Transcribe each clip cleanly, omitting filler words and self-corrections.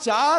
4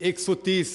130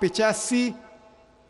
85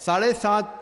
7.5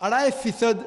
2.5%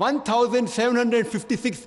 1756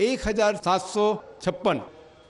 1756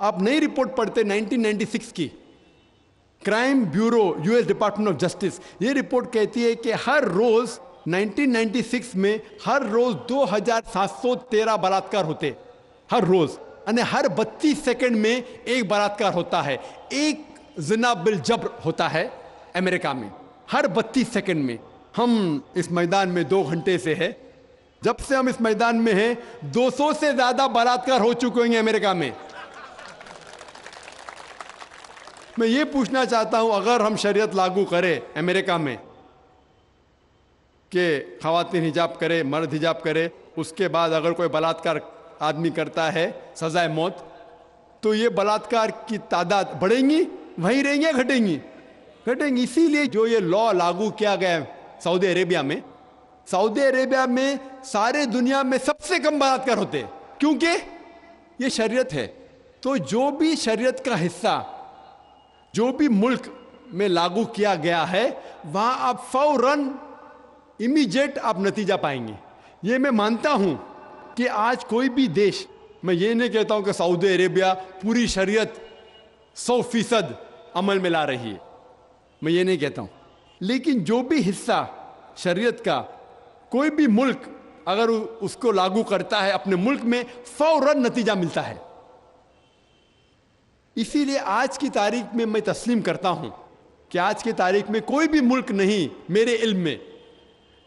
آپ نئی رپورٹ پڑھتے 1996 کی crime bureau US department of justice, یہ رپورٹ کہتی ہے کہ ہر روز 1996 میں ہر روز 2713 بلاತ್ಕಾರ ہوتے، ہر روز، یعنی ہر 32 سیکنڈ میں ایک بلاತ್ಕಾರ ہوتا ہے، ایک زنا بالجبر ہوتا ہے امریکہ میں ہر 32 سیکنڈ میں۔ ہم اس میدان میں 2 گھنٹے سے ہے، جب سے ہم اس میدان میں ہیں 200 سے زیادہ بلاತ್ಕಾರ ہو چکے ہیں امریکہ میں۔ میں یہ پوچھنا چاہتا ہوں، اگر ہم شریعت لاگو کرے امریکہ میں کہ خواتین حجاب کرے، مرد حجاب کرے، اس کے بعد اگر کوئی بلاತ್ಕಾರ آدمی کرتا ہے سزائے موت، تو یہ بلاತ್ಕಾರ کی تعداد بڑھیں گی، وہیں رہیں گے، گھٹیں گی؟ گھٹیں گی۔ اسی لیے جو یہ لا لاگو کیا گیا ہے سعودی عربیہ میں، سعودی عربیہ میں سارے دنیا میں سب سے کم بلاತ್ಕಾರ ہوتے، کیونکہ یہ شریعت ہے۔ تو جو بھی شریعت کا حصہ جو بھی ملک میں لاگو کیا گیا ہے، وہاں آپ فوراً امیجیٹ آپ نتیجہ پائیں گے۔ یہ میں مانتا ہوں کہ آج کوئی بھی دیش، میں یہ نہیں کہتا ہوں کہ سعودی عربیہ پوری شریعت 100% عمل میں لا رہی ہے، میں یہ نہیں کہتا ہوں، لیکن جو بھی حصہ شریعت کا کوئی بھی ملک اگر اس کو لاگو کرتا ہے اپنے ملک میں، فوراً نتیجہ ملتا ہے۔ اسی لیے آج کی تاریخ میں میں تسلیم کرتا ہوں کہ آج کی تاریخ میں کوئی بھی ملک نہیں میرے علم میں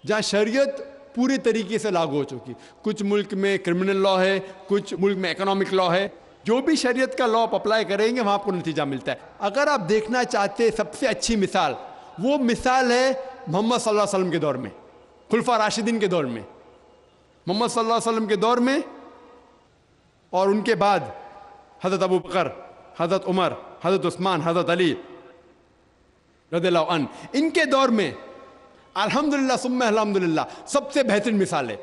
جہاں شریعت پوری طریقے سے لاگو ہو چکی۔ کچھ ملک میں کرمنل لا ہے، کچھ ملک میں اکنامک لا ہے، جو بھی شریعت کا لا آپ اپلائی کریں گے وہاں آپ کو نتیجہ ملتا ہے۔ اگر آپ دیکھنا چاہتے سب سے اچھی مثال، وہ مثال ہے محمد صلی اللہ علیہ وسلم کے دور میں، خلفاء راشدین کے دور میں، محمد صلی اللہ علیہ وسلم کے دور میں، اور ان کے بعد حضرت ابو بکر، حضرت عمر، حضرت عثمان، حضرت علی رضی اللہ عنہ، ان کے دور میں الحمدللہ ثم الحمدللہ سب سے بہترین مثال ہے۔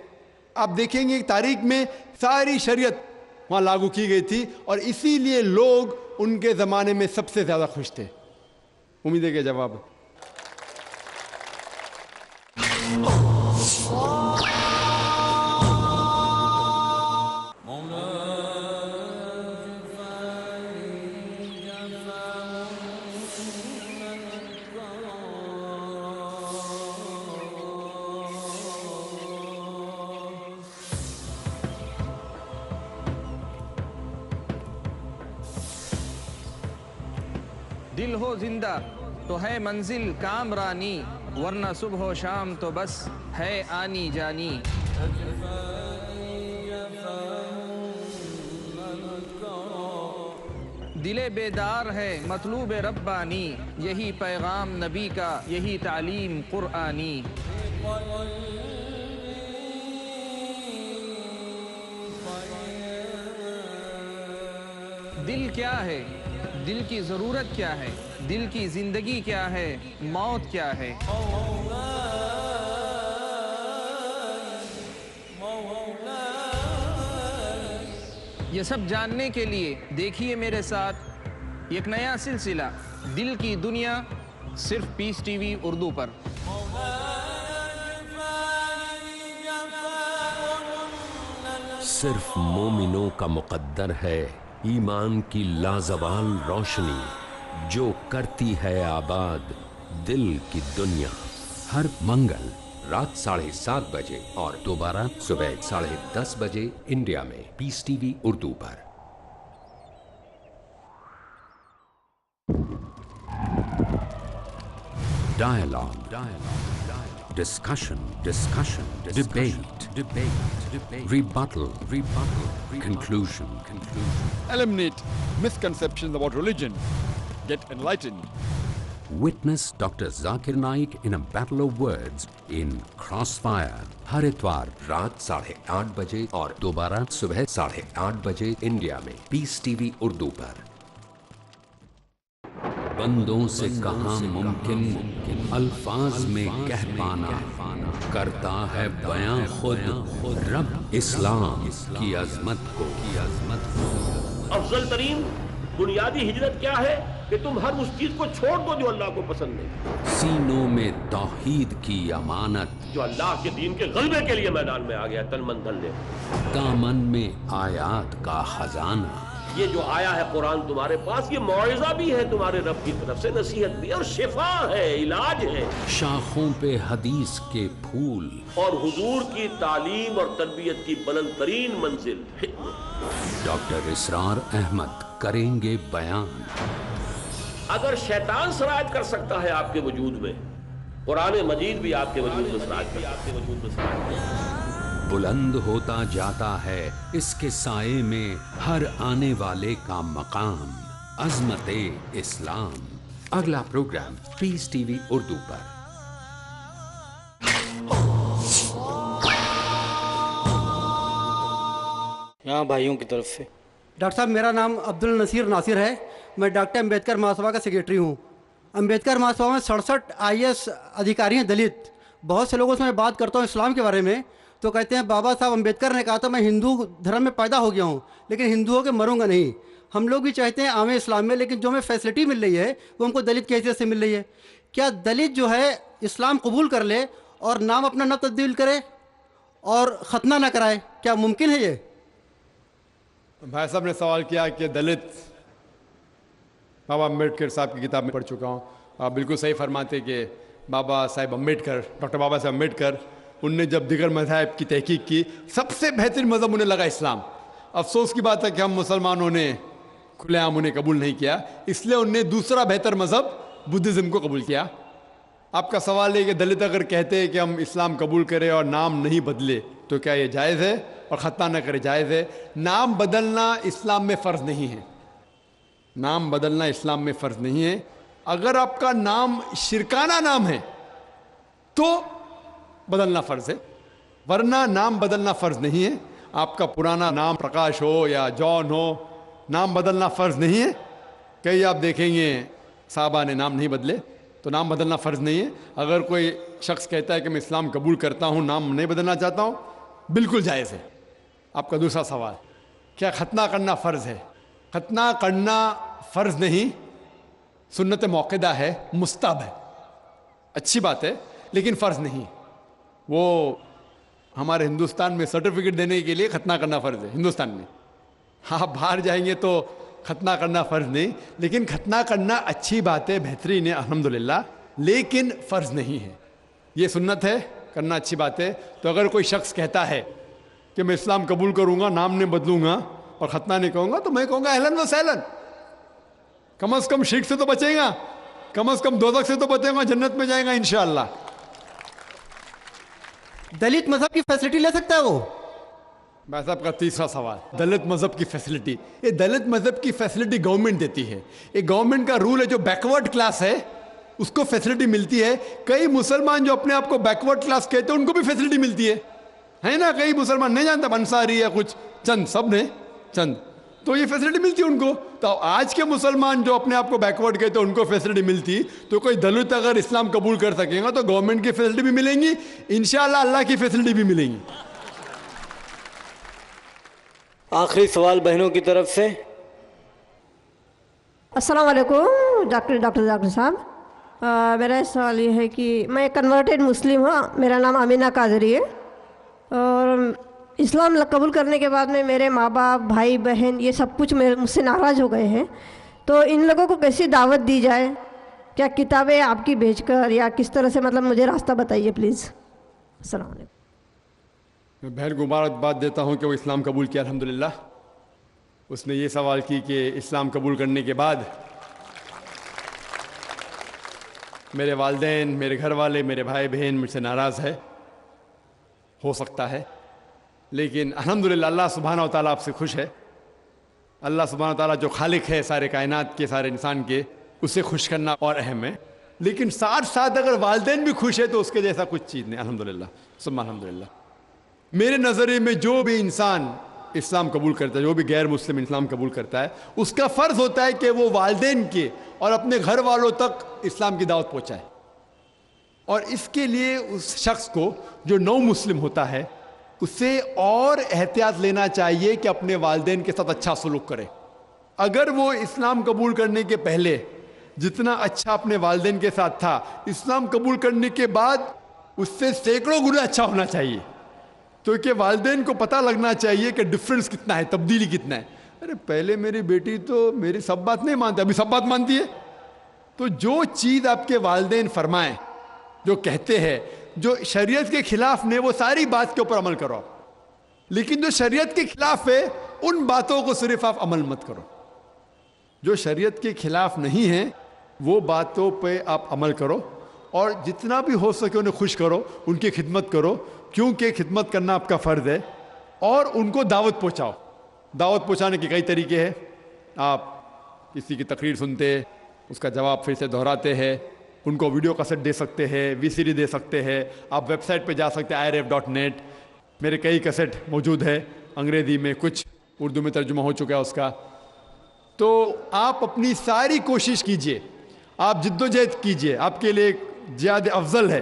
آپ دیکھیں گے تاریخ میں ساری شریعت وہاں لاگو کی گئی تھی، اور اسی لیے لوگ ان کے زمانے میں سب سے زیادہ خوش تھے۔ امید ہے کہ جواب دل ہو زندہ تو ہے منزل کامرانی، ورنہ صبح و شام تو بس ہے آنی جانی۔ دل بیدار ہے مطلوب ربانی، یہی پیغام نبی کا، یہی تعلیم قرآنی۔ دل کیا ہے؟ دل کی ضرورت کیا ہے؟ دل کی زندگی کیا ہے؟ موت کیا ہے؟ یہ سب جاننے کے لیے دیکھیے میرے ساتھ ایک نیا سلسلہ، دل کی دنیا، صرف پیس ٹی وی اردو پر۔ صرف مومنوں کا مقدر ہے ایمان کی لازوال روشنی، جو کرتی ہے آباد دل کی دنیا۔ ہر منگل رات 7:30 بجے اور دوبارہ صبح 10:30 بجے انڈیا میں پیس ٹی وی اردو پر۔ Dialogue, discussion, debate, rebuttal, conclusion. Eliminate misconceptions about religion. Get enlightened. Witness Dr. Zakir Naik in a battle of words in Crossfire. ہر اتوار رات 8:30 بجے اور دوبارہ صبح 8:30 بجے انڈیا میں پیس ٹی وی اردو پر۔ بندوں سے کہاں ممکن الفاظ میں کہہ پانا، کرتا ہے بیاں خود رب اسلام کی عظمت کو۔ افضل ترین بنیادی ہجرت کیا ہے کہ تم ہر اس چیز کو چھوڑ دو جو اللہ کو پسند نہیں۔ سینوں میں توحید کی امانت، جو اللہ کے دین کے غلبے کے لیے میدان میں آ گیا تن من دھن لے۔ دامن میں آیات کا خزانہ، یہ جو آیا ہے قرآن تمہارے پاس، یہ موعظہ بھی ہے تمہارے رب کی طرف سے، نصیحت بھی اور شفا ہے، علاج ہے۔ شاخوں پہ حدیث کے پھول اور حضور کی تعلیم اور تربیت کی بلند ترین منزل ڈاکٹر اسرار احمد کریں گے بیان۔ اگر شیطان سرایت کر سکتا ہے آپ کے وجود میں، قرآن مجید بھی آپ کے وجود میں سرایت کرتا ہے۔ بلند ہوتا جاتا ہے اس کے سائے میں ہر آنے والے کا مقام، عظمت اسلام۔ اگلا پروگرام پیس ٹی وی اردو پر۔ یہاں بھائیوں کی طرف سے۔ ڈاکٹر صاحب میرا نام عبد النصیر ناصر ہے، میں ڈاکٹر امبیڈکر مہاسبھا کا سیکریٹری ہوں۔ امبیڈکر مہاسبھا میں 67 IAS ادھیکاری ہیں دلت۔ بہت سے لوگوں سے میں بات کرتا ہوں اسلام کے بارے میں تو کہتے ہیں بابا صاحب امبیڈکر نے کہا تھا میں ہندو دھرم میں پیدا ہو گیا ہوں لیکن ہندوؤں کے مروں گا نہیں۔ ہم لوگ بھی چاہتے ہیں عام اسلام میں، لیکن جو ہمیں فیسلٹی مل رہی ہے وہ ہم کو دلت کی حیثیت سے مل رہی ہے۔ کیا دلت جو ہے اسلام قبول کر لے اور نام اپنا نہ تبدیل کرے اور ختنہ نہ کرائے، کیا ممکن ہے یہ؟ بھائی صاحب نے سوال کیا کہ دلت، بابا امبیڈکر صاحب کی کتاب میں پڑھ چکا ہوں، آپ بالکل صحیح فرماتے کہ بابا صاحب امبیڈکر، ڈاکٹر بابا صاحب امبیڈکر، ان نے جب دیگر مذاہب کی تحقیق کی سب سے بہترین مذہب انہیں لگا اسلام۔ افسوس کی بات ہے کہ ہم مسلمانوں نے کھلے عام انہیں قبول نہیں کیا، اس لیے انہوں نے دوسرا بہتر مذہب بدھزم کو قبول کیا۔ آپ کا سوال ہے کہ دلت اگر کہتے ہیں کہ ہم اسلام قبول کریں اور نام نہیں بدلے تو کیا یہ جائز ہے، اور ختنہ نہ کرے جائز ہے؟ نام بدلنا اسلام میں فرض نہیں ہے، نام بدلنا اسلام میں فرض نہیں ہے۔ اگر آپ کا نام شرکانہ نام ہے تو بدلنا فرض ہے، ورنہ نام بدلنا فرض نہیں ہے۔ آپ کا پرانا نام پرکاش ہو یا جان ہو، نام بدلنا فرض نہیں ہے۔ کئی آپ دیکھیں گے صحابہ نے نام نہیں بدلے، تو نام بدلنا فرض نہیں ہے۔ اگر کوئی شخص کہتا ہے کہ میں اسلام قبول کرتا ہوں، نام نہیں بدلنا چاہتا ہوں، بالکل جائز ہے۔ آپ کا دوسرا سوال، کیا ختنہ کرنا فرض ہے؟ ختنہ کرنا فرض نہیں، سنت موقدہ ہے، مستحب ہے، اچھی بات ہے، لیکن فرض نہیں۔ وہ ہمارے ہندوستان میں سرٹیفکیٹ دینے کے لیے ختنہ کرنا فرض ہے، ہندوستان میں۔ آپ باہر جائیں گے تو ختنہ کرنا فرض نہیں، لیکن ختنہ کرنا اچھی بات ہے، بہترین ہے الحمدللہ، لیکن فرض نہیں ہے۔ یہ سنت ہے، کرنا اچھی بات ہے۔ تو اگر کوئی شخص کہتا ہے کہ میں اسلام قبول کروں گا، نام نہیں بدلوں گا اور ختنہ نہیں کہوں گا، تو میں کہوں گا اہلاً و سہلاً، کم از کم شرک سے تو بچے گا، کم از کم دوزخ سے تو بچے گا، جنت میں جائے گا انشاءاللہ۔ دلت مذہب کی فیسلٹی لے سکتا ہے وہ؟ بھائی صاحب کا تیسرا سوال، دلت مذہب کی فیسلٹی، یہ دلت مذہب کی فیسلٹی گورنمنٹ دیتی ہے۔ یہ گورنمنٹ کا رول ہے، جو بیکورڈ کلاس ہے اس کو فیسلٹی ملتی ہے۔ کئی مسلمان جو اپنے آپ کو بیکورڈ کلاس کہتے ہیں ان کو بھی فیسلٹی ملتی ہے نا؟ کئی مسلمان نہیں جانتا انصاری ہے کچھ چند، سب نے چند، تو یہ فیسلٹی ملتی ہے ان کو۔ تو آج کے مسلمان جو اپنے آپ کو بیکورڈ کہتے ہیں ان کو فیسلٹی ملتی، تو کوئی دلت اگر اسلام قبول کر سکے گا تو گورنمنٹ کی فیسلٹی بھی ملیں گی، انشاءاللہ اللہ کی فیسلٹی بھی ملیں گی۔ آخری سوال بہنوں کی طرف سے۔ السلام علیکم ڈاکٹر صاحب، میرا سوال یہ ہے کہ میں کنورٹڈ مسلم ہوں، میرا نام امینہ قادری ہے، اور اسلام قبول کرنے کے بعد میں میرے ماں باپ، بھائی بہن، یہ سب کچھ مجھ سے ناراض ہو گئے ہیں، تو ان لوگوں کو کیسی دعوت دی جائے؟ کیا کتابیں آپ کی بھیج کر یا کس طرح سے، مطلب مجھے راستہ بتائیے پلیز۔ السلام علیکم۔ میں بہن کو مبارکباد دیتا ہوں کہ وہ اسلام قبول کیا الحمدللہ۔ اس نے یہ سوال کی کہ اسلام قبول کرنے کے بعد میرے والدین، میرے گھر والے، میرے بھائی بہن مجھ سے ناراض ہے، ہو سکتا ہے، لیکن الحمدللہ اللہ سبحانہ و تعالیٰ آپ سے خوش ہے۔ اللہ سبحانہ و تعالیٰ جو خالق ہے سارے کائنات کے، سارے انسان کے، اسے خوش کرنا اور اہم ہے، لیکن ساتھ ساتھ اگر والدین بھی خوش ہے تو اس کے جیسا کچھ چیز نہیں الحمدللہ ثم الحمدللہ۔ میرے نظریے میں جو بھی انسان اسلام قبول کرتا ہے، جو بھی غیر مسلم اسلام قبول کرتا ہے، اس کا فرض ہوتا ہے کہ وہ والدین کے اور اپنے گھر والوں تک اسلام کی دعوت پہنچائے، اور اس کے لیے اس شخص کو جو نو مسلم ہوتا ہے اسے اور احتیاط لینا چاہیے کہ اپنے والدین کے ساتھ اچھا سلوک کرے۔ اگر وہ اسلام قبول کرنے کے پہلے جتنا اچھا اپنے والدین کے ساتھ تھا، اسلام قبول کرنے کے بعد اس سے سینکڑوں گنا اچھا ہونا چاہیے، تو کہ والدین کو پتہ لگنا چاہیے کہ ڈفرنس کتنا ہے، تبدیلی کتنا ہے۔ ارے پہلے میری بیٹی تو میری سب بات نہیں مانتی, ابھی سب بات مانتی ہے. تو جو چیز آپ کے والدین فرمائیں, جو کہتے ہیں, جو شریعت کے خلاف نہیں, وہ ساری بات کے اوپر عمل کرو. لیکن جو شریعت کے خلاف ہے ان باتوں کو صرف آپ عمل مت کرو. جو شریعت کے خلاف نہیں ہیں وہ باتوں پہ آپ عمل کرو, اور جتنا بھی ہو سکے انہیں خوش کرو, ان کی خدمت کرو, کیونکہ خدمت کرنا آپ کا فرض ہے. اور ان کو دعوت پہنچاؤ. دعوت پہنچانے کے کئی طریقے ہیں. آپ کسی کی تقریر سنتے, اس کا جواب پھر سے دہراتے ہیں, ان کو ویڈیو کیسٹ دے سکتے ہیں, وی سی ڈی دے سکتے ہیں. آپ ویب سائٹ پہ جا سکتے ہیں iref.net, میرے کئی کیسٹ موجود ہے انگریزی میں, کچھ اردو میں ترجمہ ہو چکا ہے اس کا. تو آپ اپنی ساری کوشش کیجئے, آپ جد و جہد کیجئے. آپ کے لیے زیادہ افضل ہے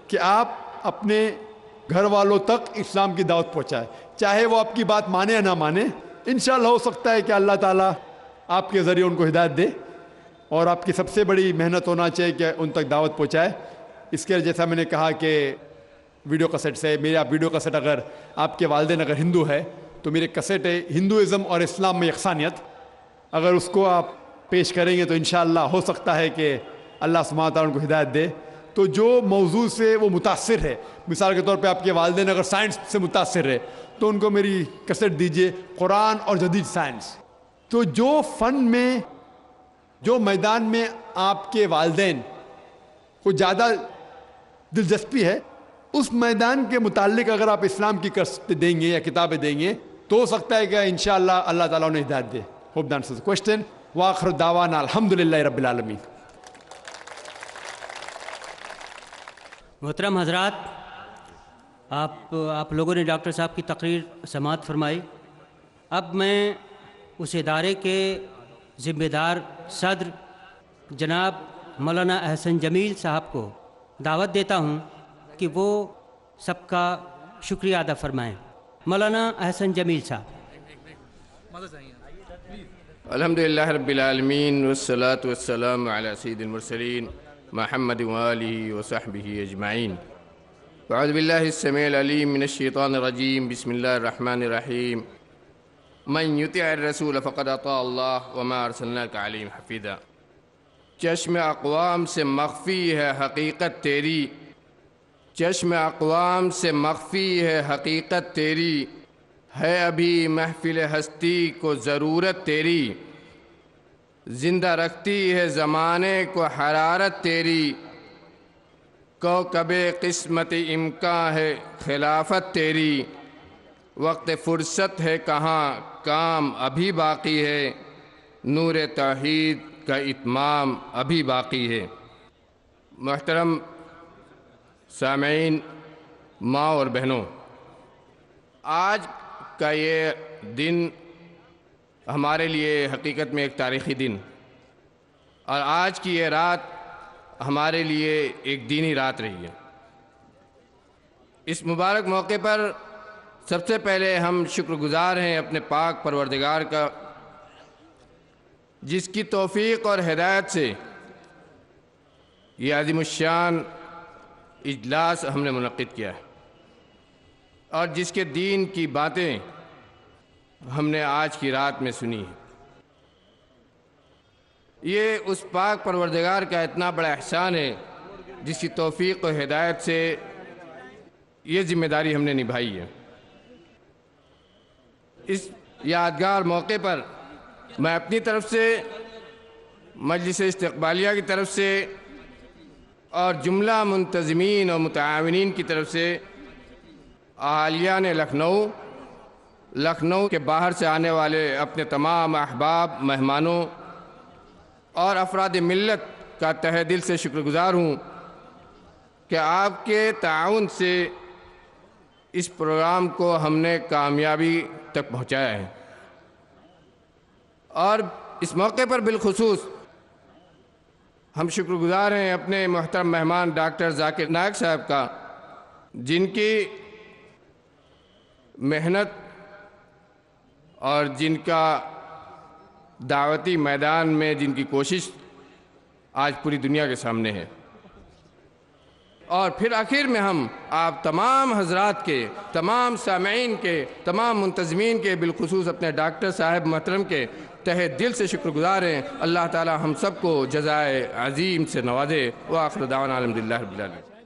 کہ آپ اپنے گھر والوں تک اسلام کی دعوت پہنچائیں, چاہے وہ آپ کی بات مانے یا نہ مانے. انشاءاللہ ہو سکتا ہے کہ اللہ تعالیٰ آپ کے ذریعے ان کو ہدایت دے, اور آپ کی سب سے بڑی محنت ہونا چاہیے کہ ان تک دعوت پہنچائے. اس کے جیسا میں نے کہا کہ ویڈیو کیسٹ سے, میرے آپ ویڈیو کیسٹ اگر آپ کے والدین اگر ہندو ہے تو میرے کیسٹ ہے ہندوازم اور اسلام میں یکسانیت, اگر اس کو آپ پیش کریں گے تو انشاءاللہ ہو سکتا ہے کہ اللہ سبحانہ تعالیٰ ان کو ہدایت دے. تو جو موضوع سے وہ متاثر ہے, مثال کے طور پہ آپ کے والدین اگر سائنس سے متاثر ہے تو ان کو میری کیسٹ دیجئے قرآن اور جدید سائنس. تو جو فن میں, جو میدان میں آپ کے والدین کو زیادہ دلچسپی ہے, اس میدان کے متعلق اگر آپ اسلام کی کیسٹ دیں گے یا کتابیں دیں گے تو ہو سکتا ہے کہ انشاءاللہ اللہ تعالیٰ انہیں ہدایت دے. Hope that answers the question. وآخر دعوانا الحمدللہ رب العالمین. محترم حضرات, آپ لوگوں نے ڈاکٹر صاحب کی تقریر سماعت فرمائی. اب میں اس ادارے کے ذمہ دار صدر جناب مولانا احسن جمیل صاحب کو دعوت دیتا ہوں کہ وہ سب کا شکریہ ادا فرمائیں. مولانا احسن جمیل صاحب. الحمدللہ رب العالمین والصلاة والسلام علی سید المرسلین محمد وآلہ وصحبہ اجمعین. اعوذ باللہ السمیع العلیم من الشیطان الرجیم. بسم اللہ الرحمن الرحیم. من یطع الرسول فقد اطاع اللہ وما ارسلناک علیہم حفیظا. چشم اقوام سے مخفی ہے حقیقت تیری, چشم اقوام سے مخفی ہے حقیقت تیری, ہے ابھی محفل ہستی کو ضرورت تیری, زندہ رکھتی ہے زمانے کو حرارت تیری, کوکب قسمت امکان ہے خلافت تیری, وقت فرصت ہے کہاں کام ابھی باقی ہے, نور توحید کا اتمام ابھی باقی ہے. محترم سامعین, ماں اور بہنوں, آج کا یہ دن ہمارے لیے حقیقت میں ایک تاریخی دن, اور آج کی یہ رات ہمارے لیے ایک دینی رات رہی ہے. اس مبارک موقع پر سب سے پہلے ہم شکر گزار ہیں اپنے پاک پروردگار کا, جس کی توفیق اور ہدایت سے یہ عظیم الشان اجلاس ہم نے منعقد کیا ہے, اور جس کے دین کی باتیں ہم نے آج کی رات میں سنی ہیں. یہ اس پاک پروردگار کا اتنا بڑا احسان ہے جس کی توفیق و ہدایت سے یہ ذمہ داری ہم نے نبھائی ہے. اس یادگار موقع پر میں اپنی طرف سے, مجلس استقبالیہ کی طرف سے اور جملہ منتظمین اور متعاونین کی طرف سے اہالیان لکھنؤ کے باہر سے آنے والے اپنے تمام احباب, مہمانوں اور افراد ملت کا تہہ دل سے شکر گزار ہوں کہ آپ کے تعاون سے اس پروگرام کو ہم نے کامیابی تک پہنچایا ہے. اور اس موقع پر بالخصوص ہم شکر گزار ہیں اپنے محترم مہمان ڈاکٹر ذاکر نائک صاحب کا, جن کی محنت اور جن کا دعوتی میدان میں جن کی کوشش آج پوری دنیا کے سامنے ہے. اور پھر آخر میں ہم آپ تمام حضرات کے، تمام سامعین کے، تمام منتظمین کے، بالخصوص اپنے ڈاکٹر صاحب محترم کے تہہ دل سے شکر گزار ہیں۔ اللہ تعالی ہم سب کو جزائے عظیم سے نوازے۔ وآخر دعوانا الحمدللہ رب العالمین۔